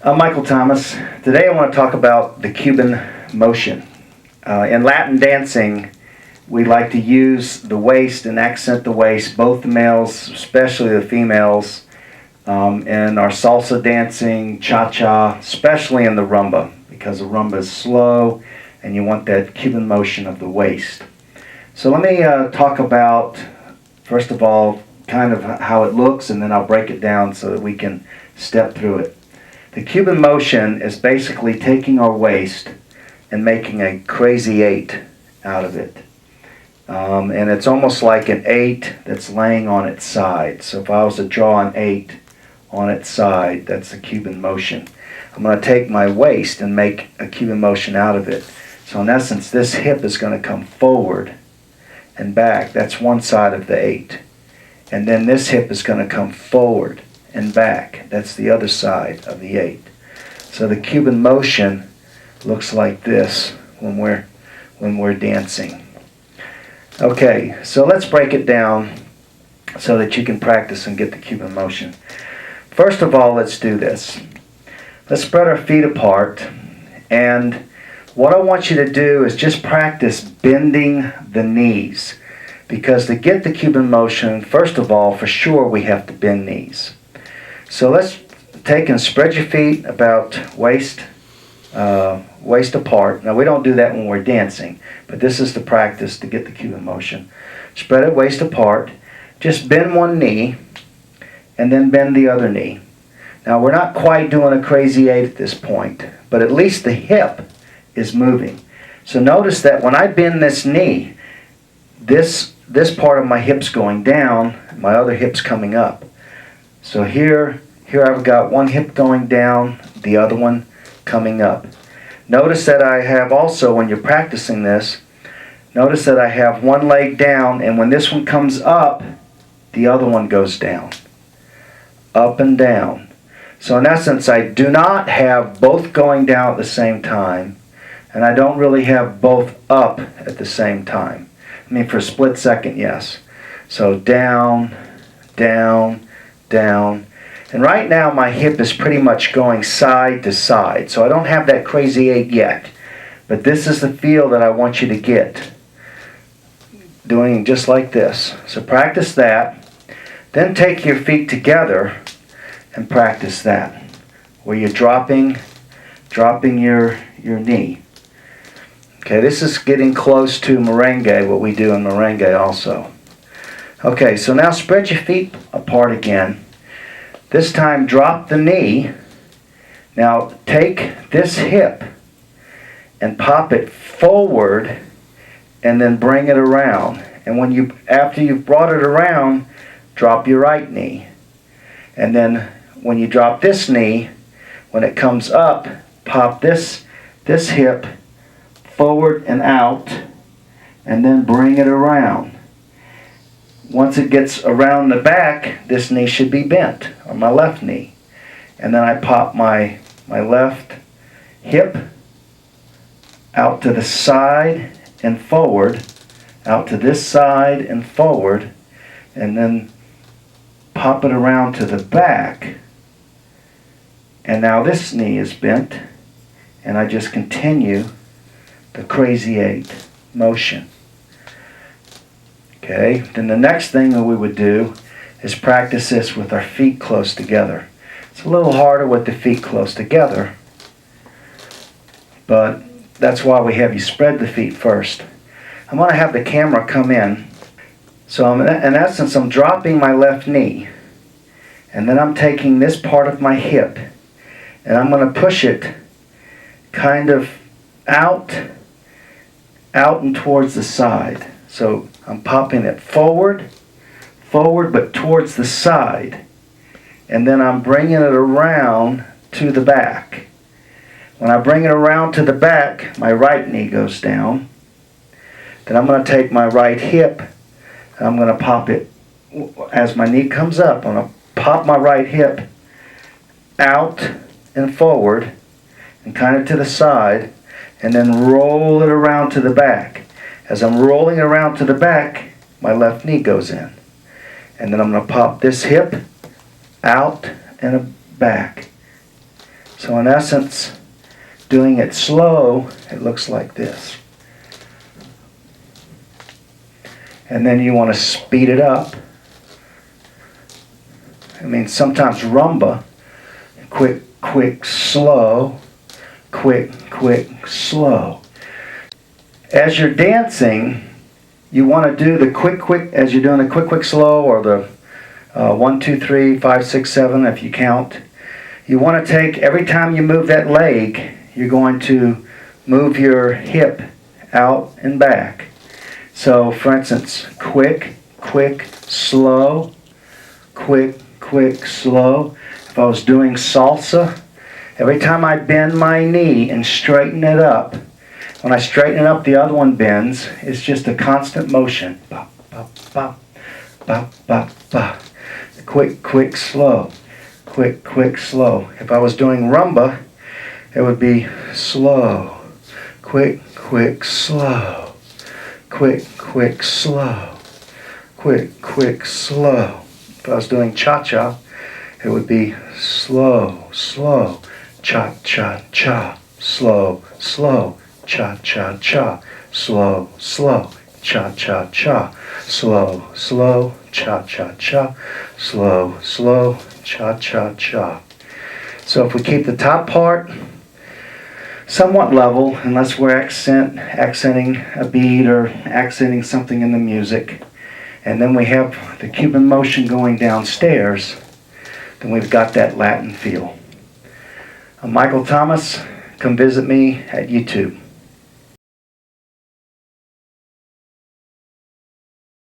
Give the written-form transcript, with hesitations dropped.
I'm Michael Thomas. Today I want to talk about the Cuban motion. In Latin dancing, we like to use the waist and accent the waist, both the males, especially the females, in our salsa dancing, cha-cha, especially in the rumba, because the rumba is slow and you want that Cuban motion of the waist. So let me talk about, first of all, kind of how it looks, and then I'll break it down so that we can step through it. The Cuban motion is basically taking our waist and making a crazy 8 out of it. And it's almost like an 8 that's laying on its side. So if I was to draw an 8 on its side, that's the Cuban motion. I'm going to take my waist and make a Cuban motion out of it. So in essence, this hip is going to come forward and back. That's one side of the 8. And then this hip is going to come forward and back. That's the other side of the 8. So the Cuban motion looks like this when we're dancing. Okay, so let's break it down so that you can practice and get the Cuban motion. First of all, let's do this. Let's spread our feet apart, and what I want you to do is just practice bending the knees, because to get the Cuban motion, first of all, for sure we have to bend knees. So let's take and spread your feet about waist apart. Now we don't do that when we're dancing, but this is the practice to get the Cuban motion. Spread it waist apart. Just bend one knee and then bend the other knee. Now we're not quite doing a crazy 8 at this point, but at least the hip is moving. So notice that when I bend this knee, this part of my hip's going down, my other hip's coming up. So here I've got one hip going down, the other one coming up. Notice that I have also, when you're practicing this, notice that I have one leg down, and when this one comes up, the other one goes down. Up and down. So in essence, I do not have both going down at the same time, and I don't really have both up at the same time. I mean, for a split second, yes. So down, down, down. And right now my hip is pretty much going side to side. So I don't have that crazy 8 yet. But this is the feel that I want you to get. Doing just like this. So practice that. Then take your feet together and practice that. Where you're dropping your knee. Okay, this is getting close to merengue, what we do in merengue also. Okay, so now spread your feet apart again. This time drop the knee. Now take this hip and pop it forward and then bring it around. And after you've brought it around, drop your right knee. And then when you drop this knee, when it comes up, pop this hip forward and out, and then bring it around. Once it gets around the back, this knee should be bent, or my left knee. And then I pop my left hip out to the side and forward, out to this side and forward, and then pop it around to the back. And now this knee is bent, and I just continue the crazy 8 motion. Okay, then the next thing that we would do is practice this with our feet close together. It's a little harder with the feet close together, but that's why we have you spread the feet first. I'm going to have the camera come in. So in essence, I'm dropping my left knee, and then I'm taking this part of my hip, and I'm going to push it kind of out and towards the side. So I'm popping it forward, but towards the side. And then I'm bringing it around to the back. When I bring it around to the back, my right knee goes down. Then I'm going to take my right hip, and I'm going to pop it, as my knee comes up, I'm going to pop my right hip out and forward, and kind of to the side, and then roll it around to the back. As I'm rolling around to the back, my left knee goes in. And then I'm going to pop this hip out and back. So in essence, doing it slow, it looks like this. And then you want to speed it up. I mean, sometimes rumba, quick, quick, slow, quick, quick, slow. As you're dancing, you want to do the quick, quick, as you're doing the quick, quick, slow, or the 1, 2, 3, 5, 6, 7, if you count. You want to take, every time you move that leg, you're going to move your hip out and back. So, for instance, quick, quick, slow, quick, quick, slow. If I was doing salsa, every time I bend my knee and straighten it up, when I straighten it up, the other one bends. It's just a constant motion. Bop, bop, bop, bop, bop, bop. Quick, quick, slow. Quick, quick, slow. If I was doing rumba, it would be slow. Quick, quick, slow. Quick, quick, slow. Quick, quick, slow. If I was doing cha-cha, it would be slow, slow. Cha-cha-cha. Slow, slow. Cha-cha-cha. Slow, slow. Cha-cha-cha. Slow, slow. Cha-cha-cha. Slow, slow. Cha-cha-cha. So if we keep the top part somewhat level, unless we're accenting a beat or accenting something in the music, and then we have the Cuban motion going downstairs, then we've got that Latin feel. I'm Michael Thomas. Come visit me at YouTube.